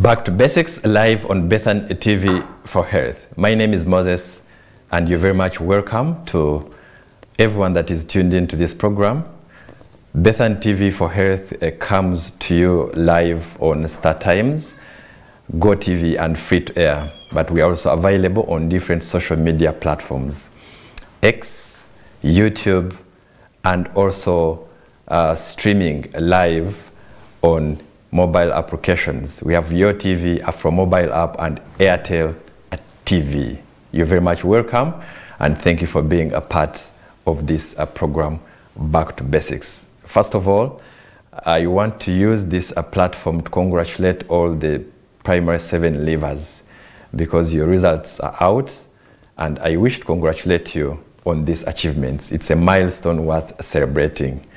Back to Basics, live on Bethan TV for Health. My name is Moses, and you're very much welcome to everyone that is tuned into this program. Bethan TV for Health comes to you live on Star Times, Go TV, and free to air. But we are also available on different social media platforms, X, YouTube, and also streaming live on mobile applications. We have YoTV, Afro Mobile app, and Airtel TV. You're very much welcome, and thank you for being a part of this program, Back to Basics. First of all, I want to use this platform to congratulate all the primary 7 leavers because your results are out, and I wish to congratulate you on these achievements. It's a milestone worth celebrating.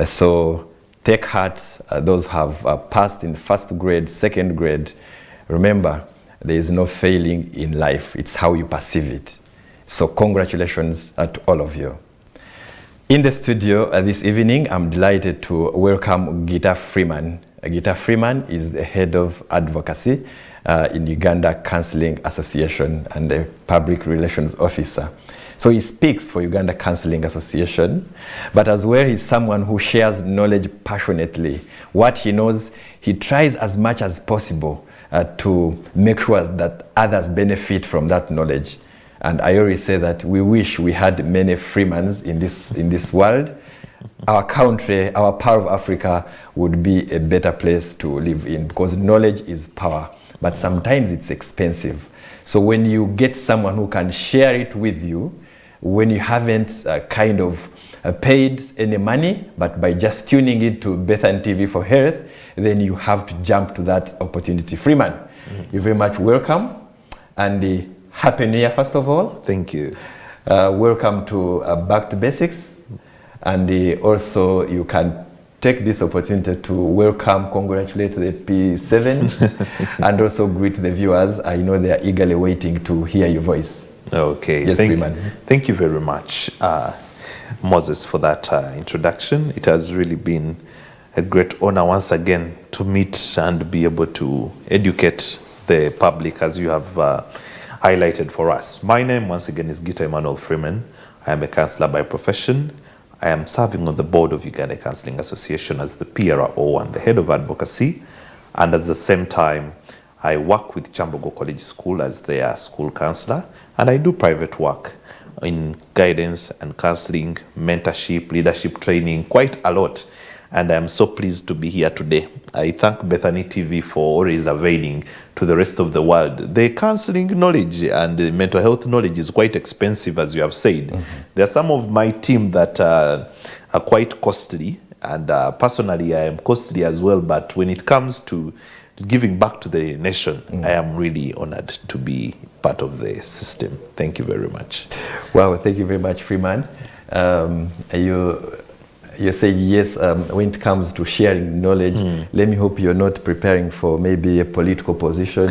So take heart, those who have passed in first grade, second grade. Remember, there is no failing in life. It's how you perceive it. So congratulations to all of you. In the studio this evening, I'm delighted to welcome Gita Freeman. Gita Freeman is the head of advocacy in Uganda Counseling Association and the public relations officer. So he speaks for Uganda Counseling Association, but as well he's someone who shares knowledge passionately. What he knows, he tries as much as possible to make sure that others benefit from that knowledge. And I always say that we wish we had many Freemans in this world. Our country, our part of Africa would be a better place to live in because knowledge is power, but sometimes it's expensive. So when you get someone who can share it with you, when you haven't paid any money, but by just tuning in to Bethan TV for Health, then you have to jump to that opportunity. Freeman, you're very much welcome, and Happy New Year, first of all. Thank you. Welcome to Back to Basics, and also you can take this opportunity to welcome, congratulate the P7, and also greet the viewers. I know they are eagerly waiting to hear your voice. Okay, yes, thank you very much, Moses, for that introduction. It has really been a great honor once again to meet and be able to educate the public as you have highlighted for us. My name once again is Gita Emmanuel Freeman. I am a counselor by profession. I am serving on the board of Uganda Counseling Association as the PRO and the head of advocacy, and at the same time I work with Chambogo College School as their school counselor, and I do private work in guidance and counseling, mentorship, leadership training, quite a lot. And I'm so pleased to be here today. I thank Bethany TV for always availing to the rest of the world. The counseling knowledge and the mental health knowledge is quite expensive, as you have said. There are some of my team that are quite costly, and personally I am costly as well, but when it comes to giving back to the nation, I am really honored to be part of the system. Thank you very much. Wow, thank you very much, Freeman. You say yes when it comes to sharing knowledge. Let me hope you're not preparing for maybe a political position.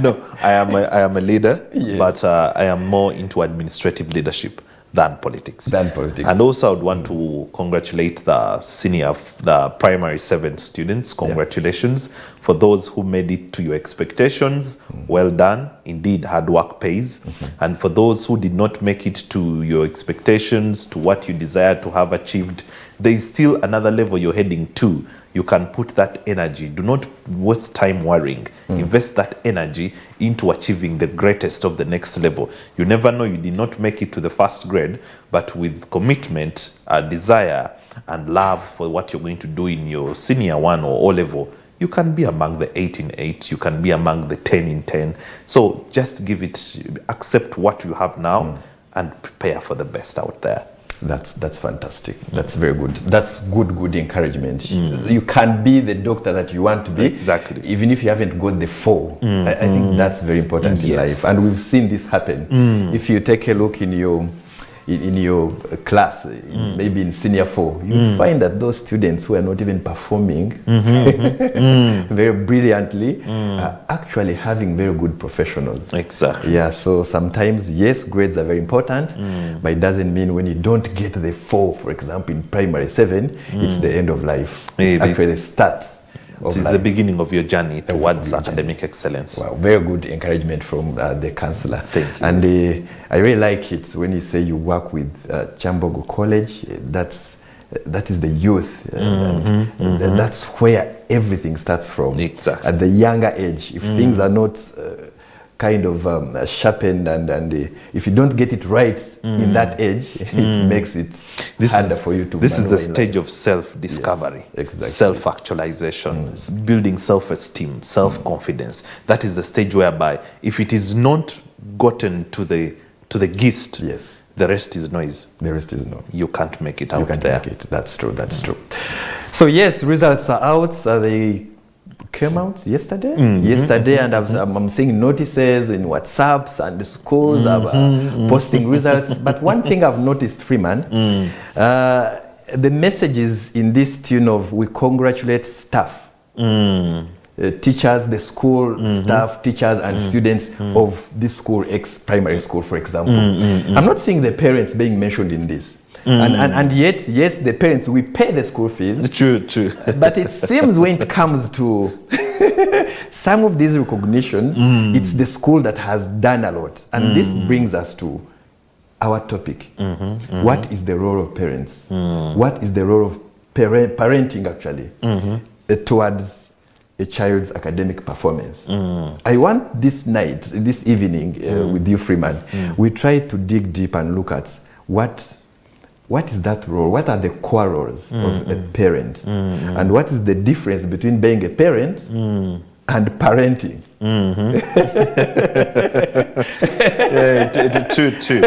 No. I am a leader, yes. But I am more into administrative leadership than politics. And also I would want to congratulate the primary 7 students. Congratulations for those who made it to your expectations. Well done. Indeed, hard work pays. And for those who did not make it to your expectations, to what you desire to have achieved, there is still another level you're heading to. You can put that energy. Do not waste time worrying. Invest that energy into achieving the greatest of the next level. You never know, you did not make it to the first grade, but with commitment, desire, and love for what you're going to do in your senior 1 or O level, you can be among the 8 in 8. You can be among the 10 in 10. So just accept what you have now and prepare for the best out there. That's fantastic. That's very good. That's good encouragement. You can be the doctor that you want to be. Exactly. Even if you haven't got the 4. I think that's very important in life. And we've seen this happen. If you take a look in your class, maybe in senior 4, you find that those students who are not even performing very brilliantly are actually having very good professionals. Exactly. Yeah, so sometimes, yes, grades are very important, but it doesn't mean when you don't get the 4, for example, in primary 7, it's the end of life. It's actually the start It is life. the beginning of your journey towards your academic excellence. Wow, very good encouragement from the counselor. Thank you. And I really like it when you say you work with Chambogo College. That is the youth. That's where everything starts from. Exactly. At the younger age, if things are not kind of sharpened and if you don't get it right in that age, it makes it harder for you to. This is the stage of self-discovery, yes, exactly. Self-actualization, building self-esteem, self-confidence. That is the stage whereby if it is not gotten to the gist, yes, the rest is noise. The rest is noise. You can't make it out You can't there. make it. That's true. That's true. So yes, results are out. They came out yesterday. Yesterday, and I'm seeing notices in WhatsApps and the schools are posting results. But one thing I've noticed, Freeman, the messages in this tune of "we congratulate staff." Teachers, the school staff, teachers and students of this school, primary school, for example. I'm not seeing the parents being mentioned in this. And yet, yes, the parents, we pay the school fees. True. But it seems when it comes to some of these recognitions, it's the school that has done a lot. And this brings us to our topic. What is the role of parents? What is the role of parenting, actually, towards a child's academic performance? I want this evening with you, Freeman, we try to dig deep and look at what is that role? What are the core roles of a parent? And what is the difference between being a parent and parenting? True.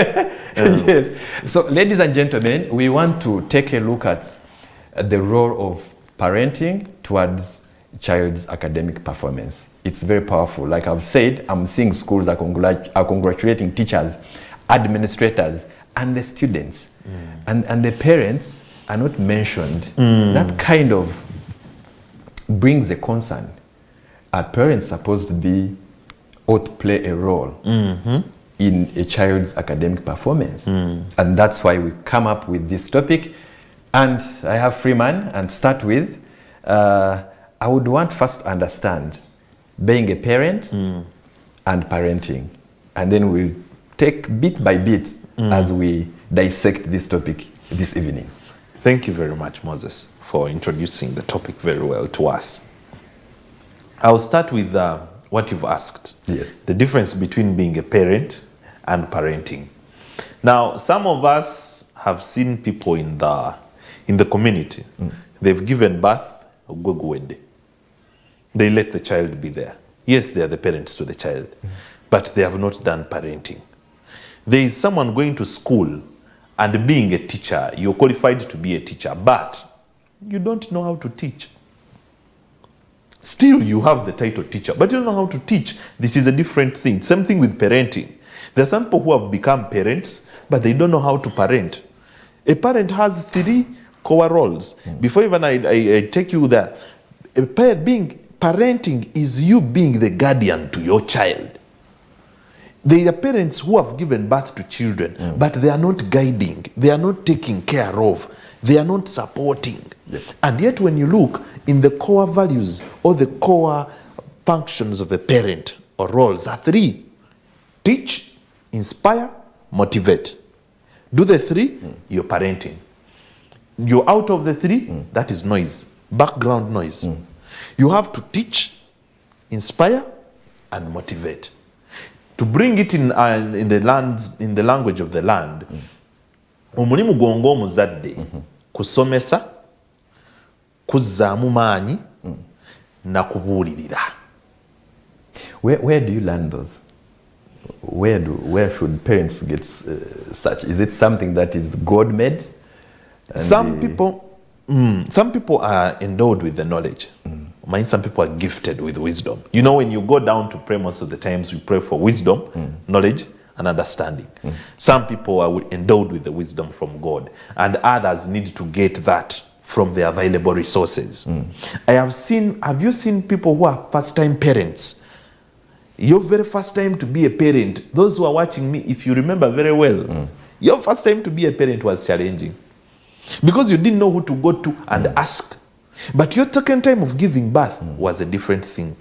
Yes. So, ladies and gentlemen, we want to take a look at the role of parenting towards child's academic performance. It's very powerful. Like I've said, I'm seeing schools are congratulating teachers, administrators, and the students. And the parents are not mentioned. That kind of brings a concern. Are parents supposed to be or to play a role in a child's academic performance? And that's why we come up with this topic. And I have Freeman, and start with, I would want first to understand being a parent and parenting. And then we'll take bit by bit as we dissect this topic this evening. Thank you very much, Moses, for introducing the topic very well to us. I'll start with what you've asked. Yes. The difference between being a parent and parenting. Now, some of us have seen people in the community. They've given birth, they let the child be there. Yes, they are the parents to the child, but they have not done parenting. There is someone going to school and being a teacher. You're qualified to be a teacher, but you don't know how to teach. Still, you have the title teacher, but you don't know how to teach. This is a different thing. Same thing with parenting. There are some people who have become parents, but they don't know how to parent. A parent has 3 core roles. Before even I take you there, parenting is you being the guardian to your child. There are parents who have given birth to children, but they are not guiding, they are not taking care of, they are not supporting. Yes. And yet when you look in the core values or the core functions of a parent or roles are 3. Teach, inspire, motivate. Do the 3, you're parenting. You're out of the 3, that is noise, background noise. You have to teach, inspire, and motivate. To bring it in the language of the land, omulimu gwongo omuzadde kusomesa, kuzzaamu maanyi, na kubuulirira. Where do you learn those? Where should parents get such? Is it something that is God-made? Some people are endowed with the knowledge. Some people are gifted with wisdom. You know, when you go down to pray, most of the times we pray for wisdom, knowledge, and understanding. Some people are endowed with the wisdom from God, and others need to get that from the available resources. Have you seen people who are first-time parents? Your very first time to be a parent, those who are watching me, if you remember very well, your first time to be a parent was challenging. Because you didn't know who to go to and ask. But your second time of giving birth was a different thing.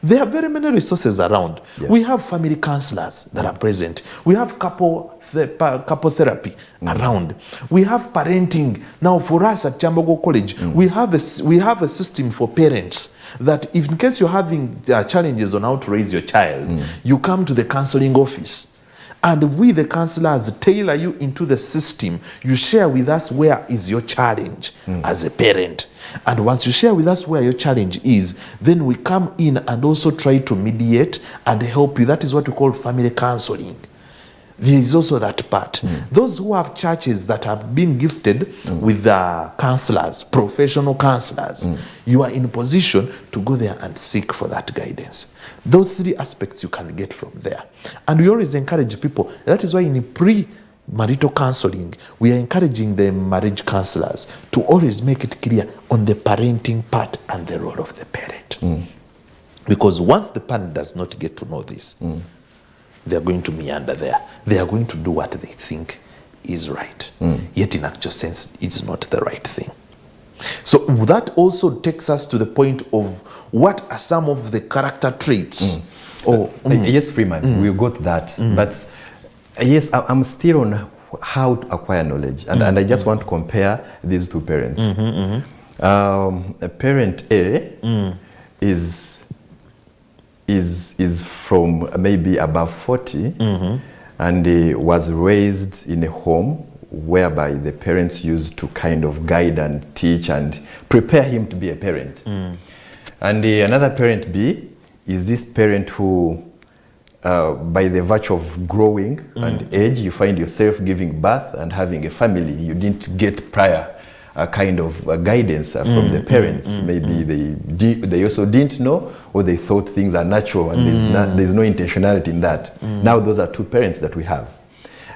There are very many resources around. Yes. We have family counselors that are present. We have couple therapy around. We have parenting. Now for us at Chambogo College, we have a system for parents that if in case you're having challenges on how to raise your child, you come to the counseling office. And we, the counselors, tailor you into the system. You share with us where is your challenge as a parent. And once you share with us where your challenge is, then we come in and also try to mediate and help you. That is what we call family counseling. There is also that part. Those who have churches that have been gifted with counselors, professional counselors, you are in a position to go there and seek for that guidance. Those three aspects you can get from there. And we always encourage people. That is why in pre-marital counseling, we are encouraging the marriage counselors to always make it clear on the parenting part and the role of the parent. Because once the parent does not get to know this, they are going to meander there. They are going to do what they think is right. Yet in actual sense, it's not the right thing. So that also takes us to the point of what are some of the character traits. Yes, Freeman, we got that. But yes, I'm still on how to acquire knowledge. And I just want to compare these two parents. Parent A is from maybe above 40 and was raised in a home whereby the parents used to kind of guide and teach and prepare him to be a parent. And another parent B is this parent who by the virtue of growing and age, you find yourself giving birth and having a family. You didn't get prior kind of guidance from the parents. Maybe they also didn't know, or they thought things are natural and there's no intentionality in that. Now those are two parents that we have.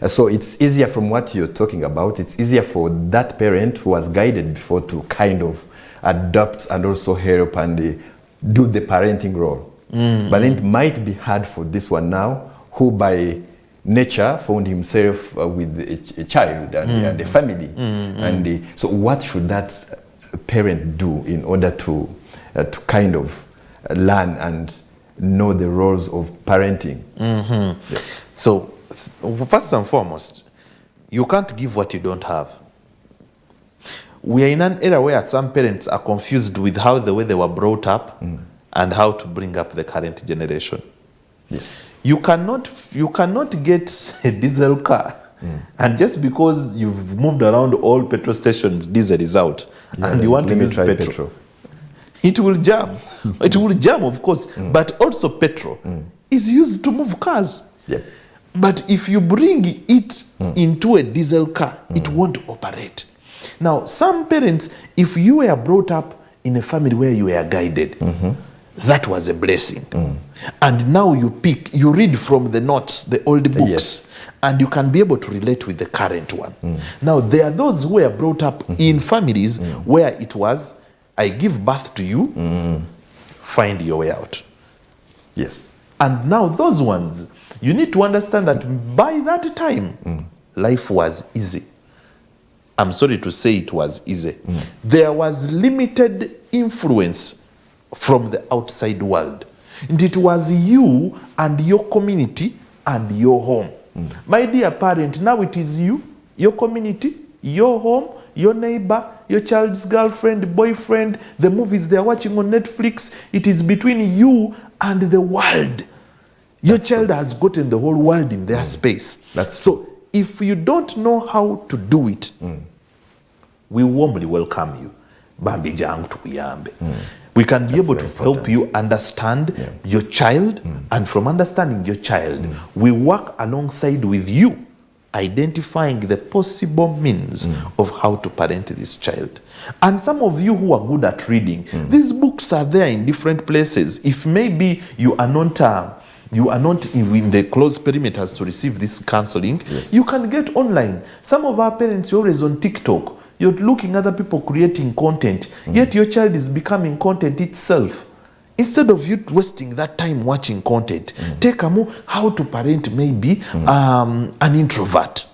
So it's easier from what you're talking about. It's easier for that parent who was guided before to kind of adopt and also help and do the parenting role. But then it might be hard for this one now, who by nature found himself with a child and a family. And so what should that parent do in order to kind of learn and know the roles of parenting? Yes. So first and foremost, you can't give what you don't have. We are in an era where some parents are confused with how the way they were brought up and how to bring up the current generation. Yes. You cannot get a diesel car and just because you've moved around all petrol stations, diesel is out, and you want to use petrol. It will jam. It will jam, of course, but also petrol is used to move cars. Yep. But if you bring it into a diesel car, it won't operate. Now, some parents, if you were brought up in a family where you were guided, that was a blessing. And now you read from the notes, the old books, and you can be able to relate with the current one. Now, there are those who were brought up in families where it was, I give birth to you, find your way out. Yes. And now those ones, you need to understand that by that time, life was easy. I'm sorry to say it was easy. There was limited influence from the outside world. And it was you and your community and your home. My dear parent, now it is you, your community, your home, your neighbor, your child's girlfriend, boyfriend, the movies they're watching on Netflix. It is between you and the world. Your child has gotten the whole world in their space. So if you don't know how to do it, we warmly welcome you. Bambi jangu tukuyambe. We can be able to help you understand your child, and from understanding your child, we work alongside with you, identifying the possible means of how to parent this child. And some of you who are good at reading, these books are there in different places. If maybe you are not in the close perimeters to receive this counseling, you can get online. Some of our parents are always on TikTok. You're looking at other people creating content, yet your child is becoming content itself. Instead of you wasting that time watching content, take a more how to parent maybe an introvert.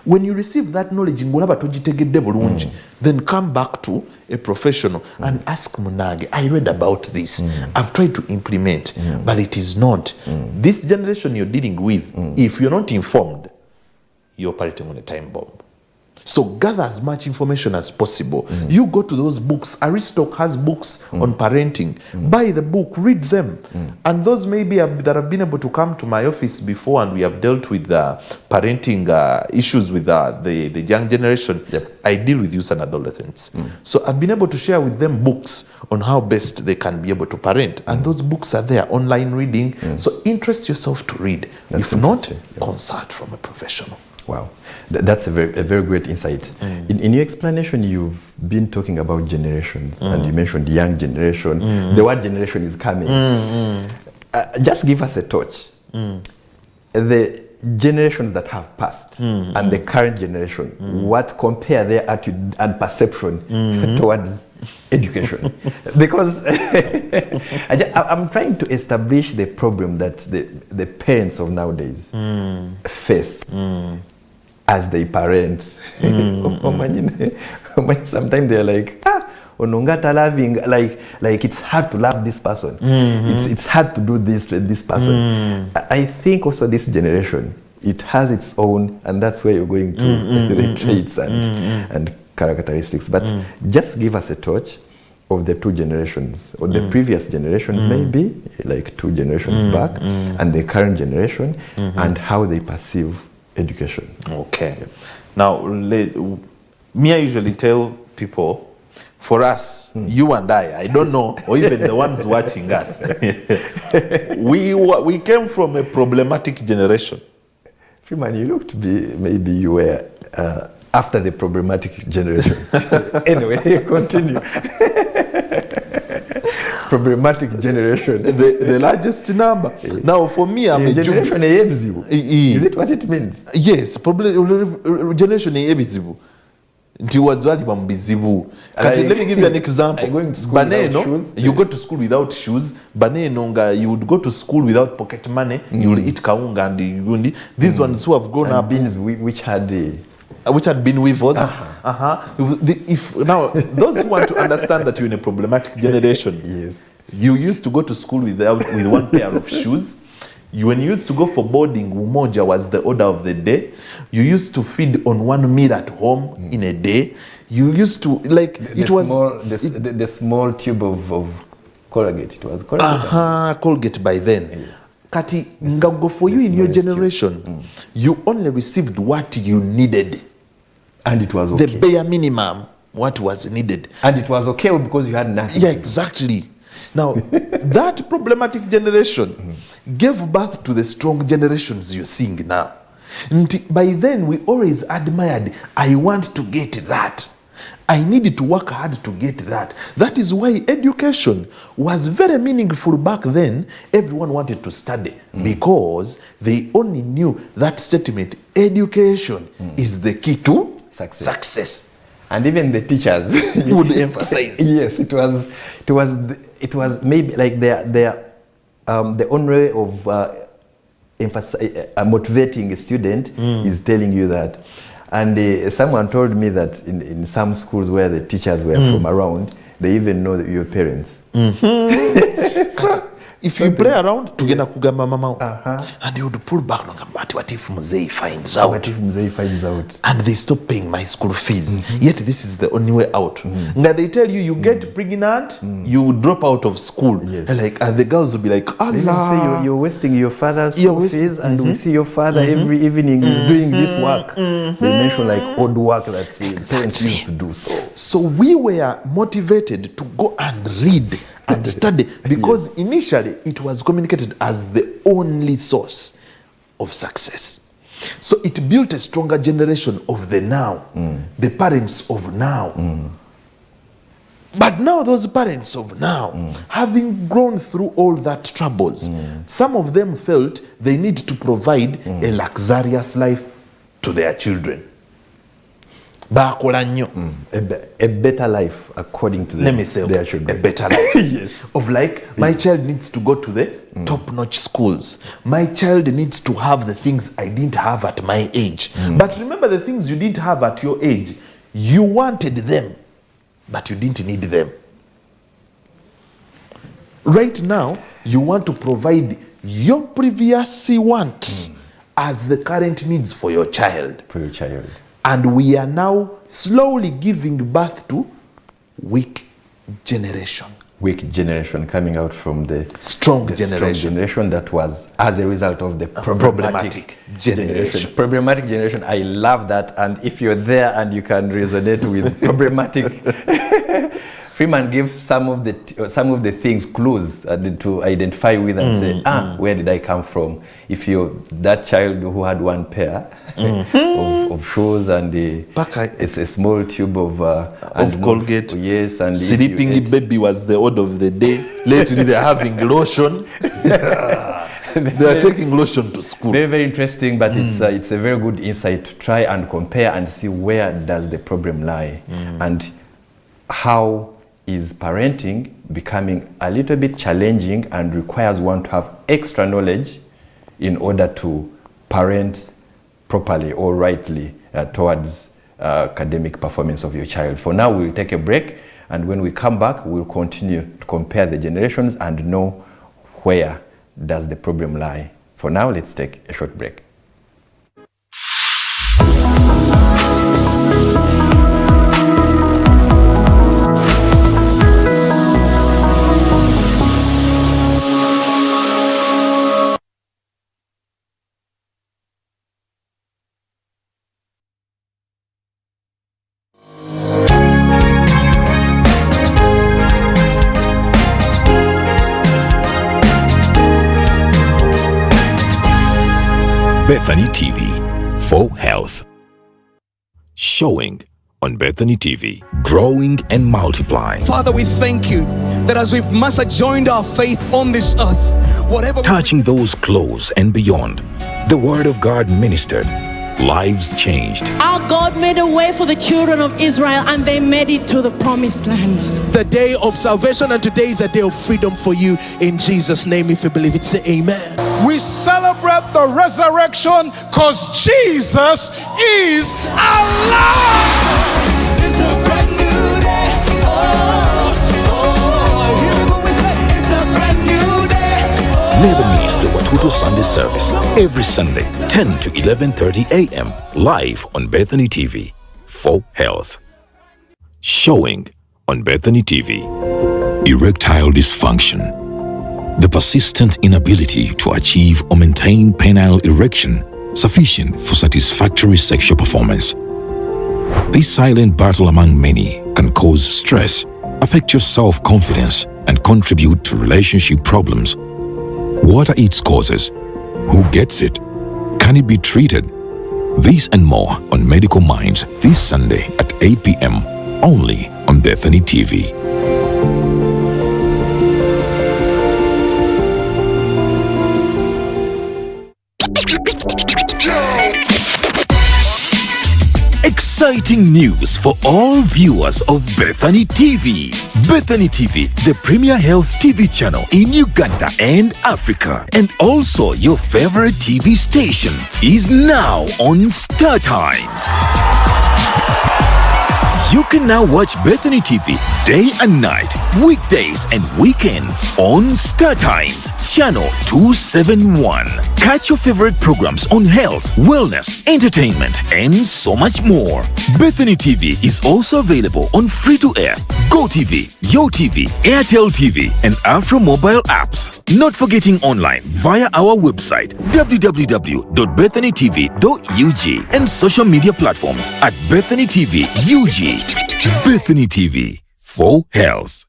When you receive that knowledge, ngolaba togitegedde bulungi, then come back to a professional and ask Munage, I read about this. I've tried to implement, but it is not. This generation you're dealing with, if you're not informed, you're operating on a time bomb. So gather as much information as possible. You go to those books. Aristotle has books on parenting. Buy the book, read them. And those maybe that have been able to come to my office before, and we have dealt with parenting issues with the young generation. I deal with youth and adolescents. So I've been able to share with them books on how best they can be able to parent. And those books are there, online reading. So interest yourself to read. If not, consult from a professional. Wow, that's a very great insight. In your explanation, you've been talking about generations, and you mentioned young generation. The word generation is coming. Just give us a touch. The generations that have passed and the current generation, what compare their attitude and perception towards education? Because I'm trying to establish the problem that the parents of nowadays face as they parent. Sometimes they're like, onongata loving, like it's hard to love this person. It's hard to do this with this person. I think also this generation, it has its own, and that's where you're going to the traits and characteristics. But just give us a touch of the two generations, or the previous generations maybe, like 2 generations back, and the current generation, and how they perceive education. Okay. Now, me, I usually tell people, for us, you and I don't know, or even the ones watching us, we came from a problematic generation. Freeman, you look to be, maybe you were after the problematic generation. Anyway, continue. Problematic generation. The largest number. Now, for me, I'm a generation ebizibu. Is it what it means? Yes, generation ebizibu. Let me give you an example. Baneno, you go to school without shoes. Baneno, you would go to school without pocket money. You will eat kaunga and yundi. These ones who have grown up, beans which had been weavers. If now those who want to understand that you're in a problematic generation, you used to go to school with one pair of shoes. When you used to go for boarding, umoja was the order of the day. You used to feed on 1 meal at home in a day. You used to the small tube of Colgate. It was Colgate. Colgate by then. Kati ngago for you in your generation, you only received what you needed, and it was okay. The bare minimum, what was needed, and it was okay because you had nothing. Yeah, exactly. Now, that problematic generation gave birth to the strong generations you're seeing now. By then, we always admired, I want to get that. I needed to work hard to get that. That is why education was very meaningful back then. Everyone wanted to study because they only knew that statement, education is the key to success. And even the teachers would emphasize. Yes, it was maybe like the only way of motivating a student is telling you that. And someone told me that in some schools where the teachers were from around, they even know your parents. If you play around, tugenda kugamba mama, and you would pull back, what if Mzee finds out? What if Mzee finds out? And they stop paying my school fees. Yet this is the only way out. Now they tell you, you get pregnant, you drop out of school. Yes. And the girls will be like, Allah. Say you're wasting your father's school fees, and we see your father every evening is doing this work. They mention like odd work that parents used to do. So we were motivated to go and read and study because initially it was communicated as the only source of success. So it built a stronger generation of the now, the parents of now. But now those parents of now, having grown through all that troubles, some of them felt they need to provide a luxurious life to their children. baakola nnyo. A better life according to Let me say, their children. a better life. Yes. Of like, my child needs to go to the top-notch schools. My child needs to have the things I didn't have at my age. But remember the things you didn't have at your age. You wanted them, but you didn't need them. Right now, you want to provide your previous wants as the current needs for your child. For your child. And we are now slowly giving birth to weak generation. Weak generation coming out from the Strong strong generation. generation that was as a result of the problematic generation. Problematic generation. I love that. And if you're there and you can resonate with problematic, Freeman gives some of the things, clues to identify with and say, where did I come from? If you're that child who had one pair of shoes and it's a small tube of Colgate. Yes, and Sleeping baby was the order of the day. Lately they're having lotion. They are taking lotion to school. Very, very interesting, but it's a very good insight to try and compare and see where does the problem lie and how is parenting becoming a little bit challenging and requires one to have extra knowledge in order to parent properly or rightly towards academic performance of your child. For now, we'll take a break, and when we come back, we'll continue to compare the generations and know where does the problem lie. For now, let's take a short break. Bethany TV for Health. Showing on Bethany TV, growing and multiplying. Father, we thank you that as we've master joined our faith on this earth, whatever Touching those close and beyond, the Word of God ministered, lives changed. Our God made a way for the children of Israel and they made it to the promised land. the day of salvation, and today is a day of freedom for you. In Jesus' name, if you believe it, say amen. We celebrate the resurrection because Jesus is alive. It's a brand new day. Here we go, we say it's a brand new day. Never miss the Watoto Sunday service every Sunday, 10 to 11:30 a.m. live on Bethany TV for Health. Showing on Bethany TV, erectile dysfunction. The persistent inability to achieve or maintain penile erection sufficient for satisfactory sexual performance. This silent battle among many can cause stress, affect your self-confidence, and contribute to relationship problems. What are its causes? Who gets it? Can it be treated? This and more on Medical Minds this Sunday at 8 p.m. only on Bethany TV. Exciting news for all viewers of Bethany TV. Bethany TV, the premier health TV channel in Uganda and Africa, and also your favorite TV station, is now on Star Times. You can now watch Bethany TV day and night, weekdays and weekends on Star Times, channel 271. Catch your favorite programs on health, wellness, entertainment, and so much more. Bethany TV is also available on free-to-air, GoTV, YoTV, Airtel TV, and Afro mobile apps. Not forgetting online via our website www.bethanytv.ug and social media platforms at Bethany TV UG. Bethany TV for Health.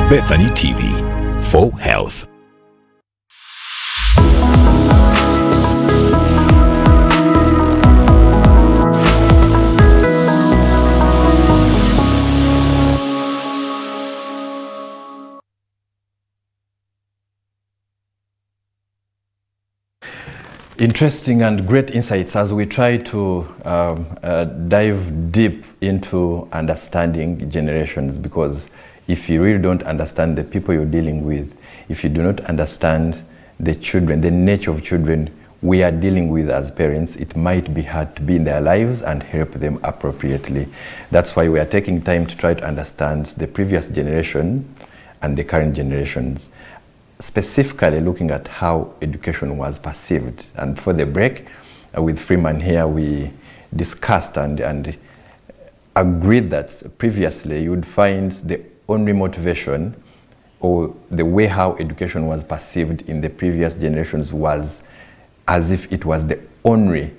Bethany TV for Health. Interesting and great insights as we try to dive deep into understanding generations, because if you really don't understand the people you're dealing with, if you do not understand the children, the nature of children we are dealing with as parents, it might be hard to be in their lives and help them appropriately. That's why we are taking time to try to understand the previous generation and the current generations, specifically looking at how education was perceived. And for the break, with Freeman here, we discussed and agreed that previously you would find the only motivation or the way how education was perceived in the previous generations was as if it was the only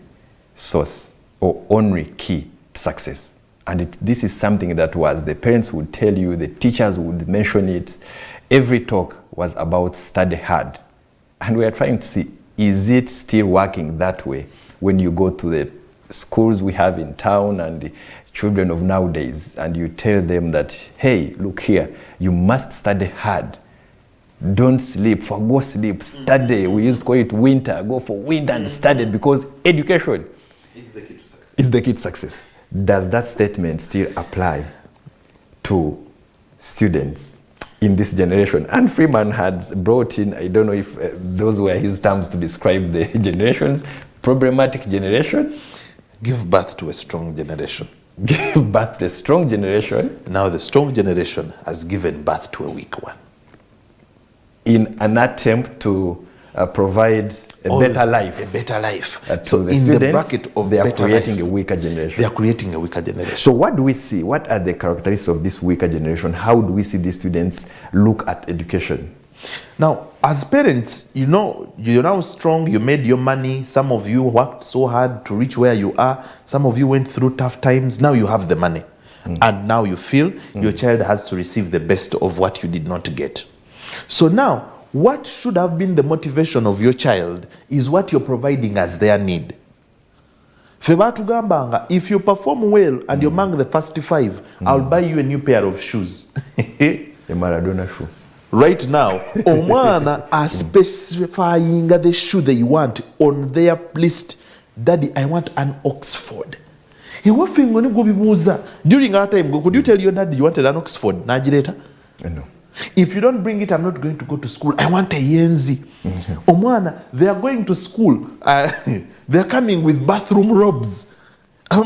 source or only key to success. And this is something that was, the parents would tell you, the teachers would mention it. Every talk was about study hard. And we are trying to see, is it still working that way when you go to the schools we have in town and the children of nowadays, and you tell them that, hey, look here, you must study hard. Don't sleep, forgo sleep, study. We used to call it winter, go for winter and study, because education is the key to success. Does that statement still apply to students in this generation? And Freeman had brought in, I don't know if those were his terms to describe the generations, problematic generation. Give birth to a strong generation. Give birth to a strong generation. Now the strong generation has given birth to a weak one. In an attempt to provide a better life. A better life. So in the bracket of they are better creating life, a weaker generation. they are creating a weaker generation. So what do we see? What are the characteristics of this weaker generation? How do we see these students look at education? Now, as parents, you know, you're now strong, you made your money. Some of you worked so hard to reach where you are. Some of you went through tough times. Now you have the money. And now you feel your child has to receive the best of what you did not get. So now, what should have been the motivation of your child is what you're providing as their need. If you perform well and you're among the first 5, I'll buy you a new pair of shoes. The Maradona shoe. Right now, Omwana are specifying the shoe they want on their list. Daddy, I want an Oxford. During our time, could you tell your daddy you wanted an Oxford? No. If you don't bring it, I'm not going to go to school. I want a Yenzi. Omwana, they are going to school. They are coming with bathroom robes. Your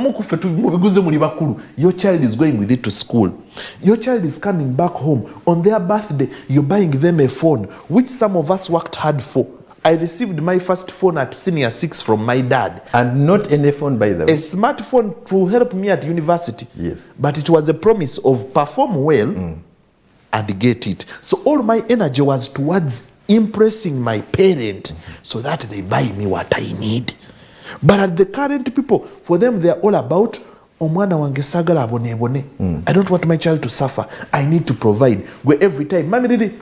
child is going with it to school. Your child is coming back home. On their birthday, you're buying them a phone, which some of us worked hard for. I received my first phone at senior 6 from my dad. And not any phone, by the way. A smartphone to help me at university. Yes. But it was a promise of perform well and get it. So all my energy was towards impressing my parent so that they buy me what I need. But at the current people, for them, they're all about omwana wange sagala abone. I don't want my child to suffer. I need to provide. Where every time, mommy did it,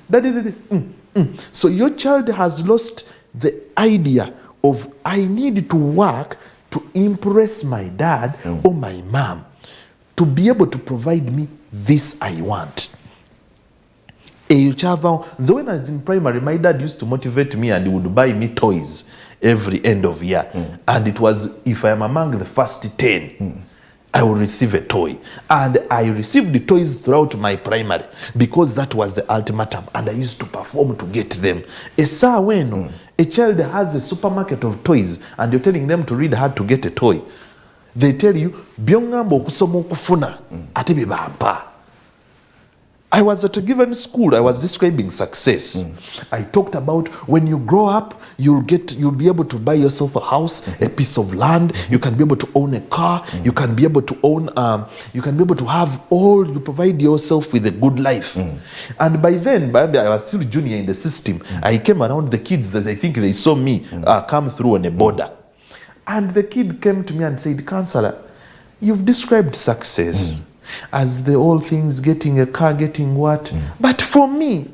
daddy did it. So your child has lost the idea of I need to work to impress my dad or my mom to be able to provide me this I want. When I was in primary, my dad used to motivate me and he would buy me toys every end of year. And it was, if I am among the first 10, I will receive a toy. And I received the toys throughout my primary because that was the ultimatum. And I used to perform to get them. A child has a supermarket of toys and you're telling them to read hard to get a toy. They tell you, byongambo kusoma okufuna ate bibampa. I was at a given school, I was describing success. I talked about when you grow up, you'll be able to buy yourself a house, a piece of land, you can be able to own a car, you can be able to own, you can be able to have all, you provide yourself with a good life. And by then, I was still junior in the system. I came around the kids, as I think they saw me come through on a border. And the kid came to me and said, "Counselor, you've described success as the all things, getting a car, getting what? But for me,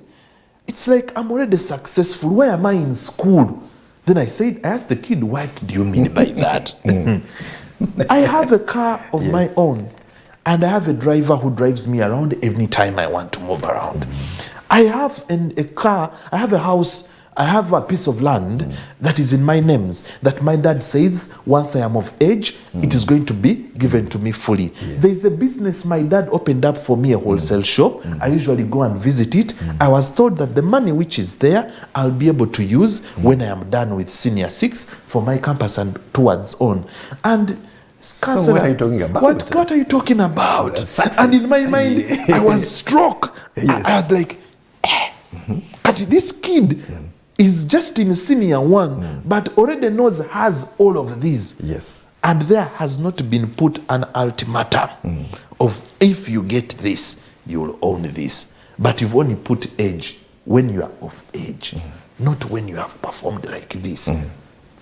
it's like I'm already successful. Why am I in school?" Then I asked the kid, "What do you mean by that?" I have a car of my own and I have a driver who drives me around any time I want to move around. I have a car, I have a house I have a piece of land that is in my names, that my dad says once I am of age, it is going to be given to me fully. There is a business my dad opened up for me, a wholesale shop. I usually go and visit it. I was told that the money which is there, I'll be able to use when I am done with senior 6 for my campus and towards on. And what are you talking about? What are you talking about? And in my mind, I was struck. I was like, but this kid is just in senior 1, but already has all of these. Yes. And there has not been put an ultimatum of if you get this, you will own this. But you've only put age when you are of age, not when you have performed like this.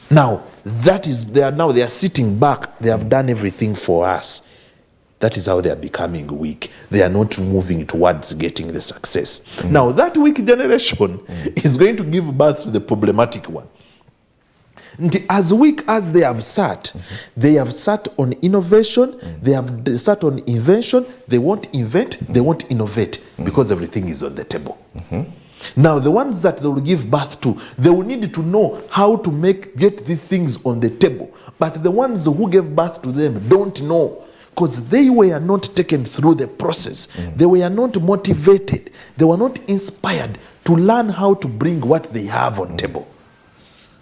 Now, they are sitting back. They have done everything for us. That is how they are becoming weak. They are not moving towards getting the success. Now, that weak generation is going to give birth to the problematic one. And as weak as they have sat on innovation, they have sat on invention. They won't invent, they won't innovate because everything is on the table. Now, the ones that they will give birth to, they will need to know how to get these things on the table. But the ones who gave birth to them don't know, because they were not taken through the process. They were not motivated. They were not inspired to learn how to bring what they have on table.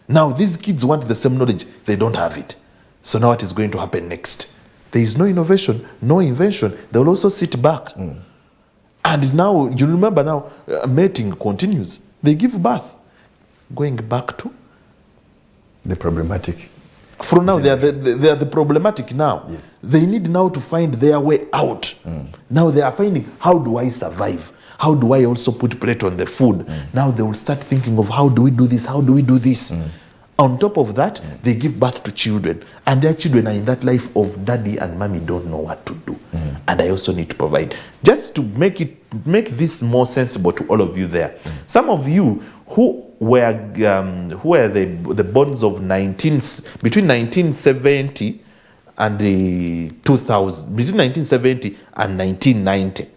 Now, these kids want the same knowledge. They don't have it. So now what is going to happen next? There is no innovation, no invention. They will also sit back. And now, you remember now, mating continues. They give birth. Going back to? The problematic. From now, they are the problematic now. Yes. They need now to find their way out. Now they are finding, how do I survive? How do I also put plate on the food? Now they will start thinking of, how do we do this? How do we do this? On top of that, they give birth to children. And their children are in that life of daddy and mommy don't know what to do. And I also need to provide. Just to make this more sensible to all of you there. Some of you who were the bonds of between 1970 and the 2000, between 1970 and 1990.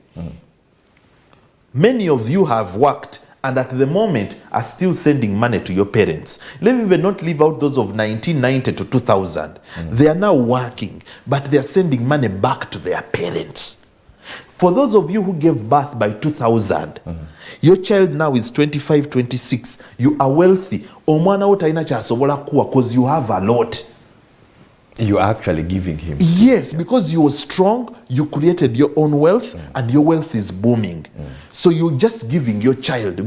Many of you have worked and at the moment are still sending money to your parents. Let me even not leave out those of 1990 to 2000. They are now working, but they are sending money back to their parents. For those of you who gave birth by 2000, your child now is 25, 26. You are wealthy. Because you have a lot. You are actually giving him. Yes, because you were strong, you created your own wealth, and your wealth is booming. So you're just giving your child,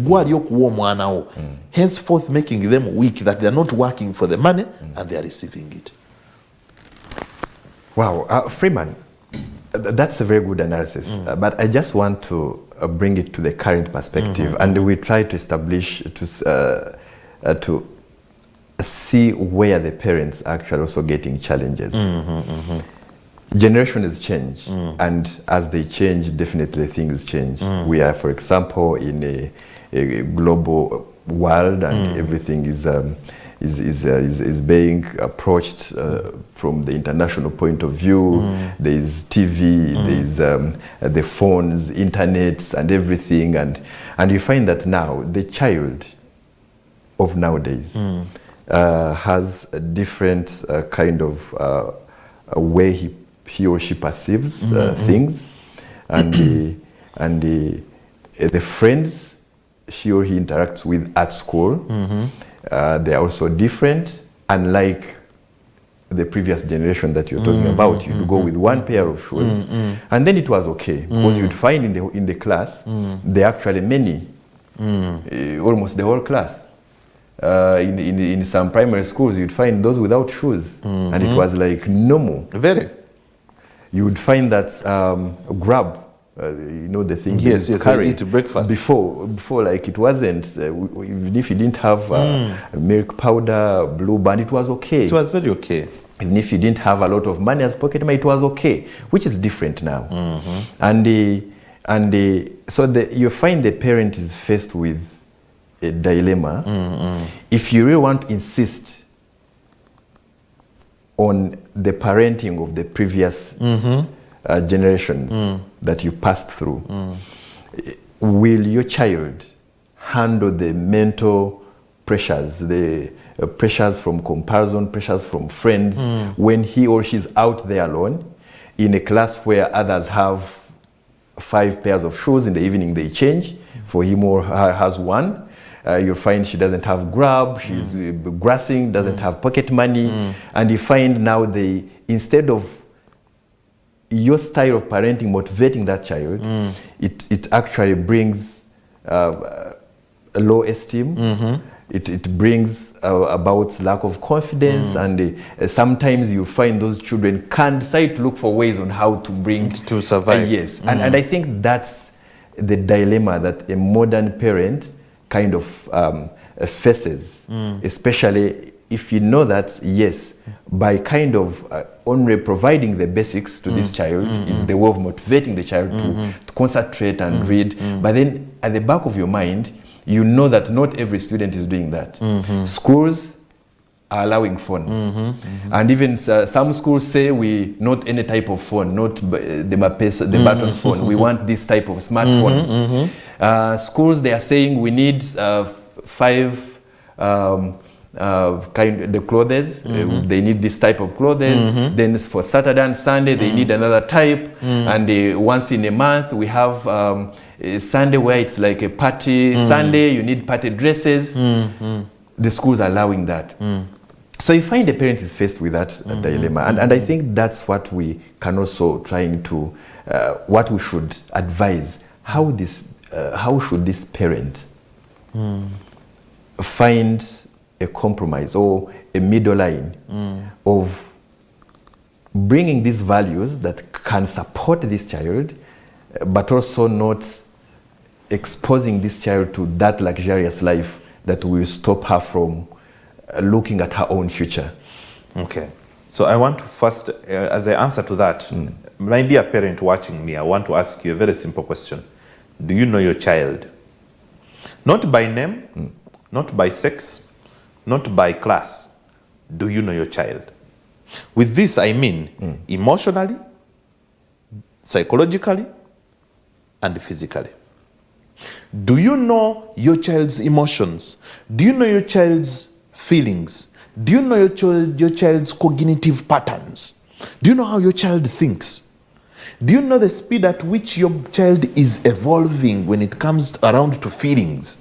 henceforth making them weak, that they're not working for the money, and they're receiving it. Wow, Freeman, that's a very good analysis. But I just want to bring it to the current perspective, and we try to establish, to see where the parents are actually also getting challenges. Generation has changed, and as they change, definitely things change. We are, for example, in a global world, and everything is being approached from the international point of view. There is TV, there is the phones, internets, and everything, and you find that now the child of nowadays has a different kind of way he or she perceives things, and the friends she or he interacts with at school, they are also different, unlike the previous generation that you're talking about. You'd go with one pair of shoes, and then it was okay, because you'd find in the class there are actually many, almost the whole class. In some primary schools, you'd find those without shoes, and it was like normal. Very. You would find that grab, the thing. Yes, carry eat breakfast. Before, like it wasn't. Even if you didn't have milk powder, Blue Band, it was okay. It was very okay. Even if you didn't have a lot of money as pocket money, it was okay, which is different now. So you find the parent is faced with a dilemma. If you really want to insist on the parenting of the previous generations that you passed through, will your child handle the mental pressures, the pressures from comparison, pressures from friends, when he or she's out there alone in a class where others have 5 pairs of shoes. In the evening they change, for him or her has one. You'll find she doesn't have grab, she's grassing, doesn't have pocket money, and you find now instead of your style of parenting motivating that child, it actually brings a low esteem. It brings about lack of confidence, and sometimes you find those children can't decide to look for ways on how to bring to survive. Yes, and I think that's the dilemma that a modern parent kind of faces, especially if you know that, yes, by kind of only providing the basics to this child is the way of motivating the child to concentrate and read. But then at the back of your mind, you know that not every student is doing that. Schools are allowing phones. And even some schools say not any type of phone, not the button phone. We want this type of smartphones. Schools, they are saying we need 5 the clothes. They need this type of clothes. Then for Saturday and Sunday, they need another type. And once in a month, we have a Sunday where it's like a party Sunday. You need party dresses. The schools are allowing that. So you find the parent is faced with that dilemma, and I think that's what we can also trying to, what we should advise. How should this parent find a compromise or a middle line of bringing these values that can support this child, but also not exposing this child to that luxurious life that will stop her from looking at her own future. Okay. So I want to first, as I answer to that, my dear parent watching me, I want to ask you a very simple question. Do you know your child? Not by name, not by sex, not by class. Do you know your child? With this, I mean emotionally, psychologically, and physically. Do you know your child's emotions? Do you know your child's feelings? Do you know your child's cognitive patterns? Do you know how your child thinks? Do you know the speed at which your child is evolving when it comes around to feelings?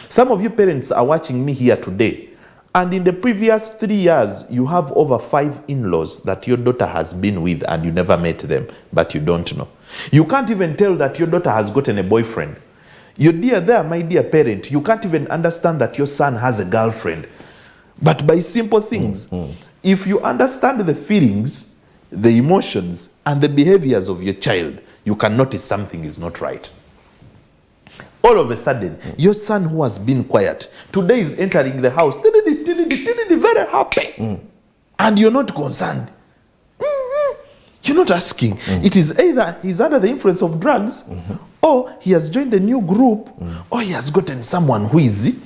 Some of you parents are watching me here today, and in the previous 3 years, you have over 5 in-laws that your daughter has been with and you never met them, but you don't know. You can't even tell that your daughter has gotten a boyfriend. My dear parent, you can't even understand that your son has a girlfriend. But by simple things, if you understand the feelings, the emotions, and the behaviors of your child, you can notice something is not right. All of a sudden, your son who has been quiet, today is entering the house, very happy, and you're not concerned. You're not asking. It is either he's under the influence of drugs, or he has joined a new group, or he has gotten someone who is.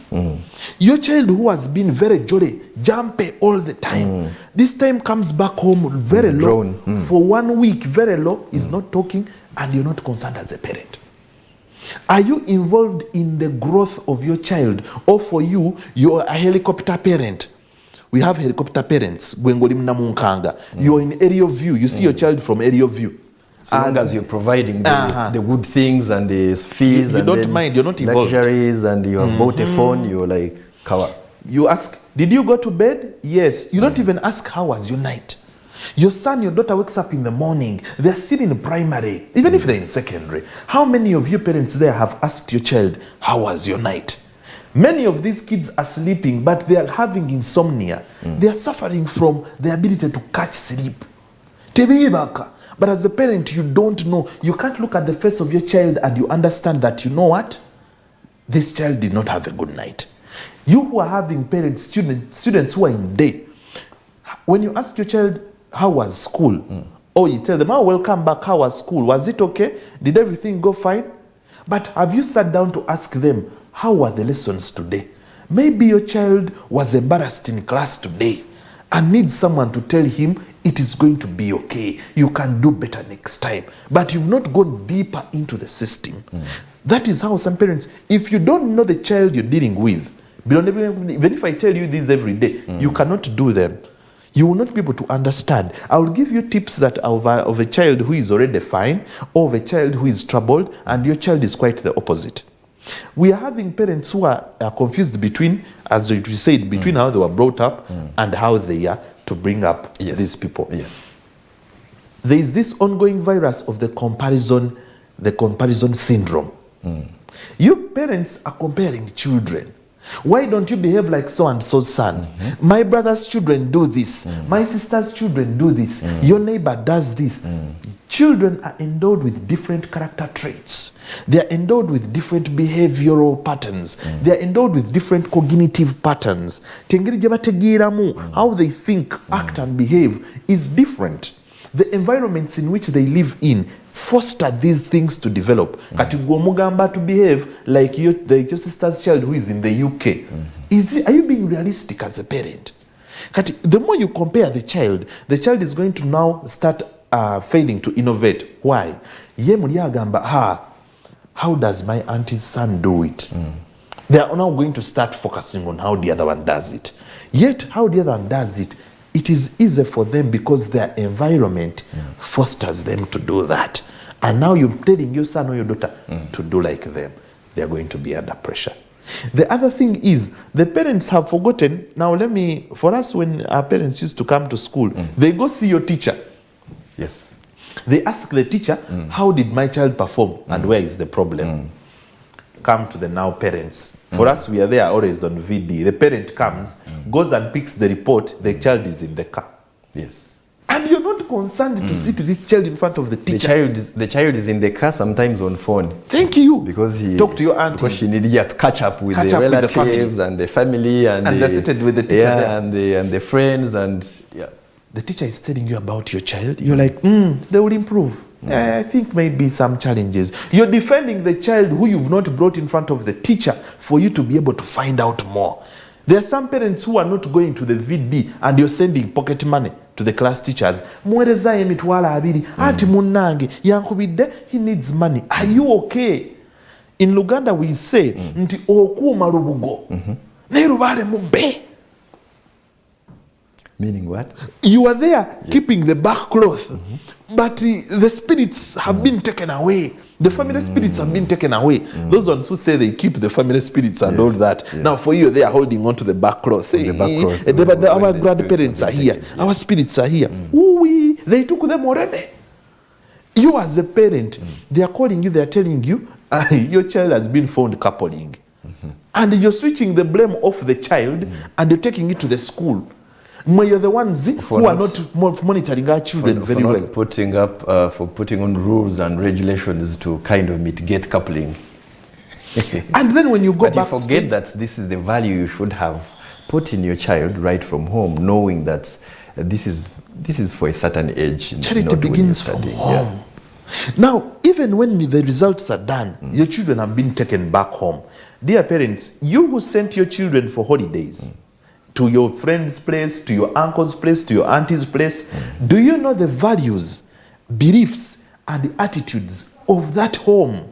Your child who has been very jolly, jumpy all the time, this time comes back home very low. For 1 week, very low, is not talking, and you're not concerned as a parent. Are you involved in the growth of your child? Or for you, you're a helicopter parent. We have helicopter parents. You're in area view. You see your child from area view. As long as you're providing the good things and the fees, you don't mind, you're not involved. Luxuries, and you have bought a phone, you're like, kawa. You ask, did you go to bed? Yes. You don't even ask, how was your night? Your son, your daughter wakes up in the morning. They're still in primary, even if they're in secondary. How many of you parents there have asked your child, how was your night? Many of these kids are sleeping, but they are having insomnia. They are suffering from the ability to catch sleep. But as a parent, you don't know. You can't look at the face of your child and you understand that, you know what? This child did not have a good night. You who are having parents, students who are in day, when you ask your child, how was school? Or you tell them, oh, welcome back, how was school? Was it okay? Did everything go fine? But have you sat down to ask them, how were the lessons today? Maybe your child was embarrassed in class today and needs someone to tell him it is going to be okay. You can do better next time. But you've not gone deeper into the system. That is how some parents, if you don't know the child you're dealing with, Even if I tell you this every day, you cannot do them. You will not be able to understand. I will give you tips that of a child who is already fine, or of a child who is troubled, and your child is quite the opposite. We are having parents who are confused between, as you said, between how they were brought up and how they are to bring up these people. Yes. There is this ongoing virus of the comparison syndrome. You parents are comparing children. Why don't you behave like so and so's son? My brother's children do this. My sister's children do this. Your neighbor does this. Children are endowed with different character traits. They are endowed with different behavioral patterns. They are endowed with different cognitive patterns. How they think, act, and behave is different. The environments in which they live in foster these things to develop. Kati gw'omugamba to behave like your sister's child who is in the UK. Are you being realistic as a parent? Kati, the more you compare the child is going to now start failing to innovate. Why? Ye muli agamba, how does my auntie's son do it? They are now going to start focusing on how the other one does it. Yet, how the other one does it, it is easy for them because their environment fosters them to do that. And now you're telling your son or your daughter to do like them. They are going to be under pressure. The other thing is, the parents have forgotten. Now for us, when our parents used to come to school, they go see your teacher. Yes. They ask the teacher, how did my child perform and where is the problem? Come to the now parents. For us, we are there always on VD. The parent comes, goes and picks the report, the child is in the car. Yes. And you're not concerned to sit this child in front of the teacher. The child is in the car, sometimes on phone. Thank you. Because he talk to your auntie. Because she needed to catch up with the relatives and the family and they're seated with the teacher and the friends and the teacher is telling you about your child. You're like, they will improve. I think maybe some challenges. You're defending the child who you've not brought in front of the teacher for you to be able to find out more. There are some parents who are not going to the VD and you're sending pocket money to the class teachers. Mwereza emitwala abiri. Ati munange. Yankubide, he needs money. Are you okay? In Luganda we say, nti okuuma lubugo. Nerubale mube. Meaning what? You are there keeping the back cloth, but the spirits have been taken away. The family spirits have been taken away. Those ones who say they keep the family spirits and all that. Now for you, they are holding on to the back cloth. Our grandparents are here. Our spirits are here. They took them already. You as a parent, they are calling you, they are telling you, your child has been found coupling. And you're switching the blame off the child and you're taking it to the school. You're the ones who are not monitoring our children very well. For putting on rules and regulations to kind of mitigate coupling. And then when you go back, you forget that this is the value you should have put in your child right from home, knowing that this is for a certain age. Charity begins from home. Now, even when the results are done, your children have been taken back home. Dear parents, you who sent your children for holidays, to your friend's place, to your uncle's place, to your auntie's place, do you know the values, beliefs, and the attitudes of that home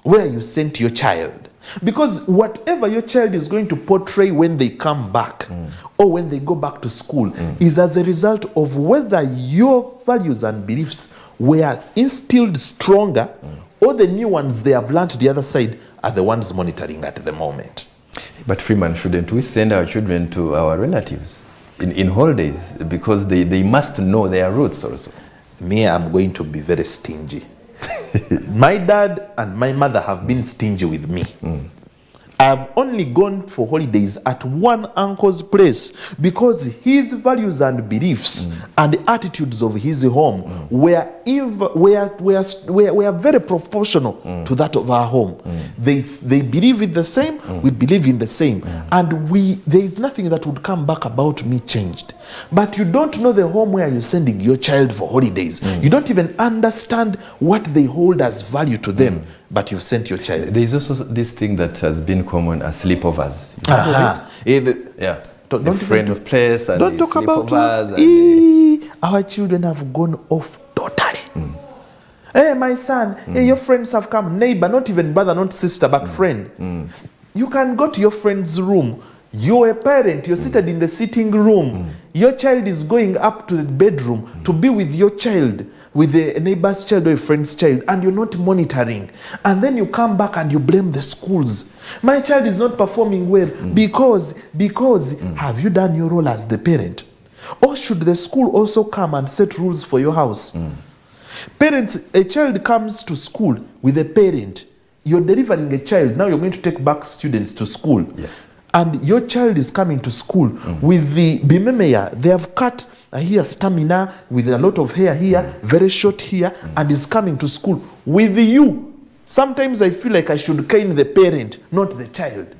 where you sent your child? Because whatever your child is going to portray when they come back or when they go back to school is as a result of whether your values and beliefs were instilled stronger or the new ones they have learned the other side are the ones monitoring at the moment. But Freeman, shouldn't we send our children to our relatives in holidays because they must know their roots also? Me, I'm going to be very stingy. My dad and my mother have been stingy with me. I've only gone for holidays at one uncle's place because his values and beliefs and the attitudes of his home were very proportional to that of our home. They believe in the same, we believe in the same. And there is nothing that would come back about me changed. But you don't know the home where you're sending your child for holidays. You don't even understand what they hold as value to them. But you've sent your child. There is also this thing that has been common as sleepovers. Don't friend's place and don't talk about our children have gone off totally. Hey, my son, hey, your friends have come. Neighbor, not even brother, not sister, but friend. You can go to your friend's room. You're a parent, you're seated in the sitting room. Your child is going up to the bedroom to be with your child, with a neighbor's child or a friend's child, and you're not monitoring. And then you come back and you blame the schools. My child is not performing well because have you done your role as the parent? Or should the school also come and set rules for your house? Parents, a child comes to school with a parent. You're delivering a child. Now you're going to take back students to school. Yes. And your child is coming to school with the bimemeya. They have cut here stamina with a lot of hair here, very short here, and is coming to school with you. Sometimes I feel like I should cane the parent, not the child.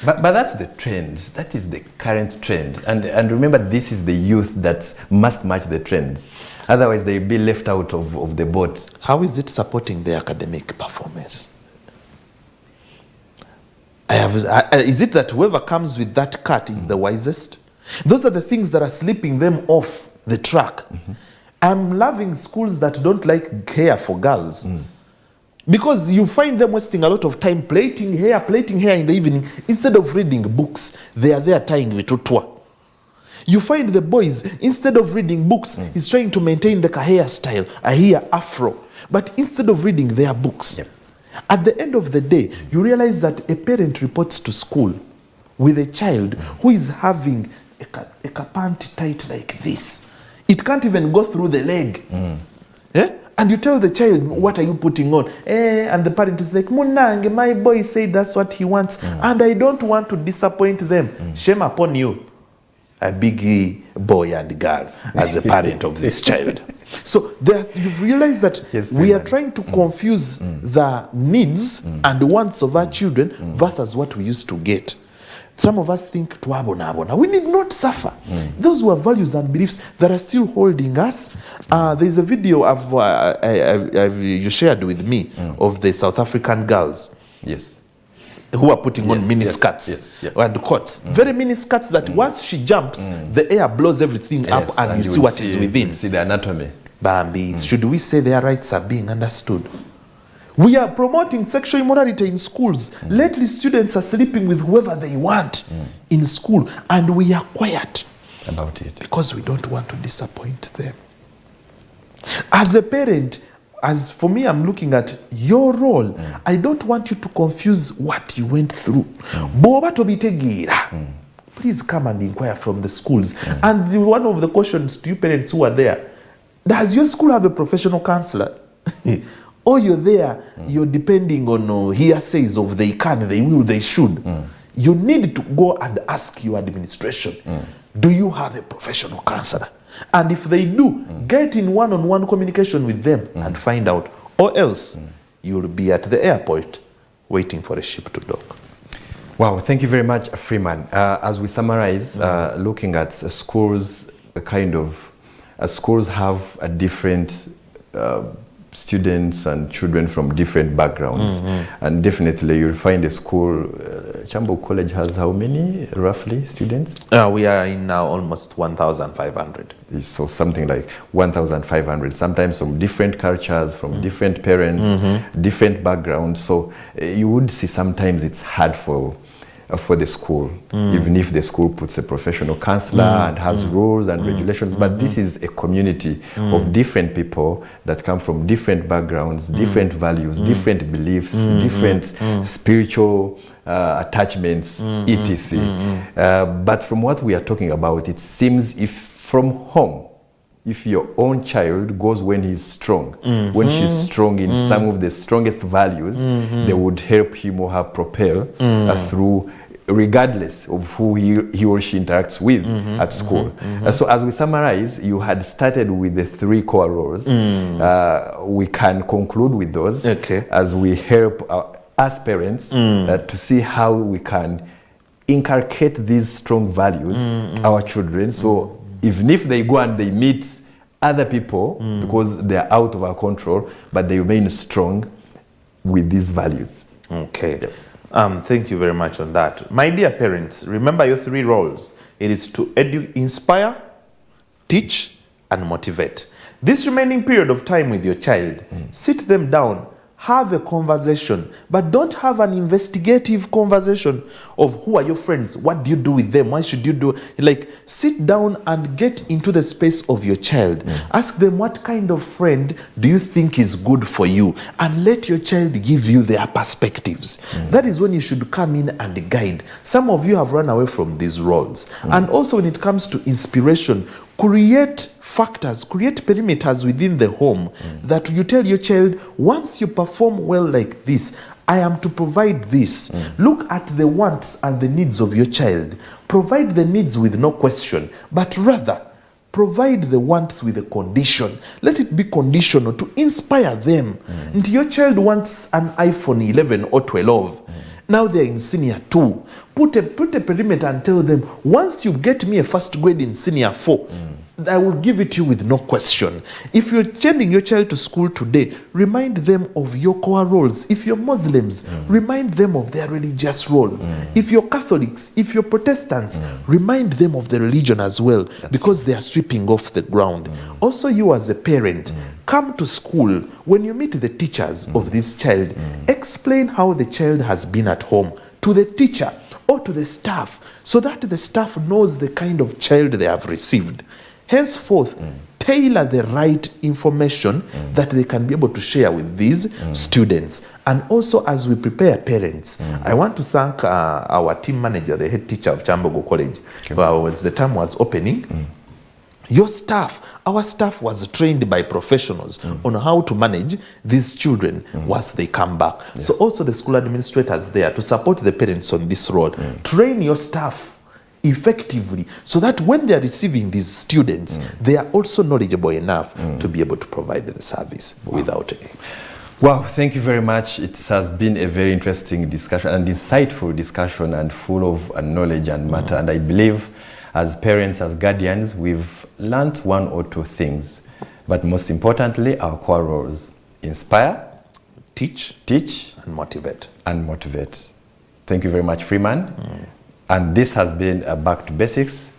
But that's the trend. That is the current trend. And remember, this is the youth that must match the trends. Otherwise, they'll be left out of the boat. How is it supporting their academic performance? Is it that whoever comes with that cut is the wisest? Those are the things that are slipping them off the track. I'm loving schools that don't like hair for girls. Because you find them wasting a lot of time plaiting hair in the evening. Instead of reading books, they are there tying vitutua. You find the boys, instead of reading books, he's trying to maintain the hairstyle, a hair afro. But instead of reading their books, at the end of the day, you realize that a parent reports to school with a child who is having a panty tight like this. It can't even go through the leg. And you tell the child, what are you putting on? And the parent is like, Munange, my boy said that's what he wants. And I don't want to disappoint them. Shame upon you, a big boy and girl, as a parent of this child. So you've realized that we are trying to confuse the needs and wants of our children versus what we used to get. Some of us think tuabona. We need not suffer. Those were values and beliefs that are still holding us. There's a video you shared with me of the South African girls. Yes. Who are putting on mini skirts and coats. Very mini skirts that once she jumps, the air blows everything up and you see what is within. You see the anatomy. Bambi, should we say their rights are being understood? We are promoting sexual immorality in schools. Lately, students are sleeping with whoever they want in school, and we are quiet about it because we don't want to disappoint them. As a parent, as for me, I'm looking at your role. I don't want you to confuse what you went through. Please come and inquire from the schools. And one of the questions to you parents who are there, does your school have a professional counselor? Or you're there, you're depending on hearsays of they can, they will, they should. You need to go and ask your administration, do you have a professional counselor? And if they do, get in one-on-one communication with them and find out. Or else, you'll be at the airport waiting for a ship to dock. Wow, thank you very much, Freeman. As we summarize, looking at schools, schools have a different students and children from different backgrounds, and definitely you'll find a school. Chambo College has how many roughly students? We are in now almost 1,500. So something like 1,500, sometimes from different cultures, from different parents, different backgrounds. So you would see sometimes it's hard for the school, even if the school puts a professional counselor and has rules and regulations. But this is a community of different people that come from different backgrounds, different values, different beliefs, different spiritual attachments, etc. But from what we are talking about, it seems if from home, if your own child goes when he's strong, when she's strong in some of the strongest values, they would help him or her propel through, regardless of who he or she interacts with at school. So as we summarize, you had started with the 3 core roles. We can conclude with those as we help us parents to see how we can inculcate these strong values our children. So even if they go and they meet other people, because they're out of our control, but they remain strong with these values. Okay. Thank you very much on that. My dear parents, remember your 3 roles. It is to inspire, teach, and motivate. This remaining period of time with your child, sit them down, have a conversation, but don't have an investigative conversation of who are your friends, what do you do with them, why should you do, like sit down and get into the space of your child. Ask them, what kind of friend do you think is good for you, and let your child give you their perspectives. That is when you should come in and guide. Some of you have run away from these roles. And also when it comes to inspiration, create factors, create perimeters within the home that you tell your child, once you perform well like this, I am to provide this. Look at the wants and the needs of your child. Provide the needs with no question, but rather provide the wants with a condition. Let it be conditional to inspire them. And your child wants an iPhone 11 or 12. Now they're in senior 2. Put a perimeter and tell them, once you get me a first grade in senior 4, I will give it to you with no question. If you're sending your child to school today, remind them of your core roles. If you're Muslims, remind them of their religious roles. If you're Catholics, if you're Protestants, remind them of the religion as well, because they are sweeping off the ground. Also, you as a parent, come to school. When you meet the teachers of this child, explain how the child has been at home to the teacher or to the staff, so that the staff knows the kind of child they have received. Henceforth, tailor the right information that they can be able to share with these students. And also, as we prepare parents, I want to thank our team manager, the head teacher of Chambogo College. As the term was opening, your staff, our staff was trained by professionals on how to manage these children once they come back. So also the school administrators there to support the parents on this role. Train your staff effectively, so that when they are receiving these students, they are also knowledgeable enough to be able to provide the service without a... Wow, thank you very much. It has been a very interesting discussion and insightful discussion, and full of knowledge and matter. And I believe as parents, as guardians, we've learned one or two things. But most importantly, our core roles: inspire, teach, and motivate. Thank you very much, Freeman. And this has been Back to Basics,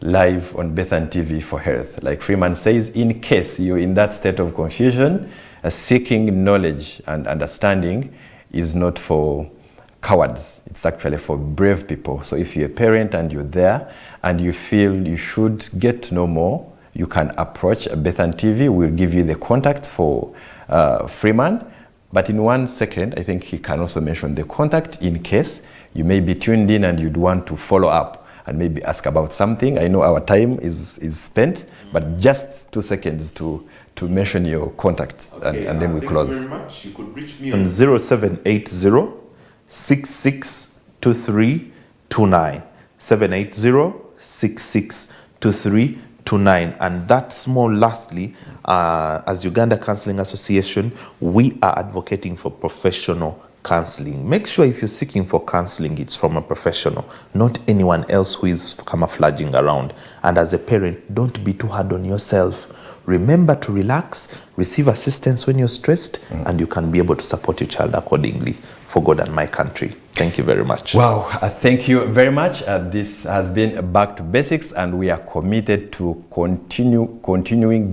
live on Bethany TV for Health. Like Freeman says, in case you're in that state of confusion, seeking knowledge and understanding is not for cowards. It's actually for brave people. So if you're a parent and you're there and you feel you should get to know more, you can approach Bethany TV. We'll give you the contact for Freeman. But in 1 second, I think he can also mention the contact in case you may be tuned in and you'd want to follow up and maybe ask about something. I know our time is spent, but just 2 seconds to mention your contact, and then we close. Thank you very much. You could reach me on 0780 662329. 780 662329. And that's more lastly, as Uganda Counseling Association, we are advocating for professional counseling. Make sure if you're seeking for counseling, it's from a professional, not anyone else who is camouflaging around. And as a parent, don't be too hard on yourself. Remember to relax, receive assistance when you're stressed, and you can be able to support your child accordingly for God and my country. Thank you very much. Wow, thank you very much. This has been Back to Basics, and we are committed to continuing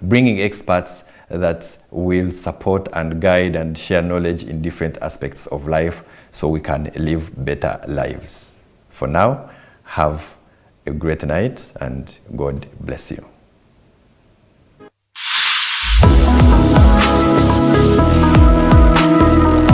bringing experts that will support and guide and share knowledge in different aspects of life, so we can live better lives. For now, have a great night, and God bless you.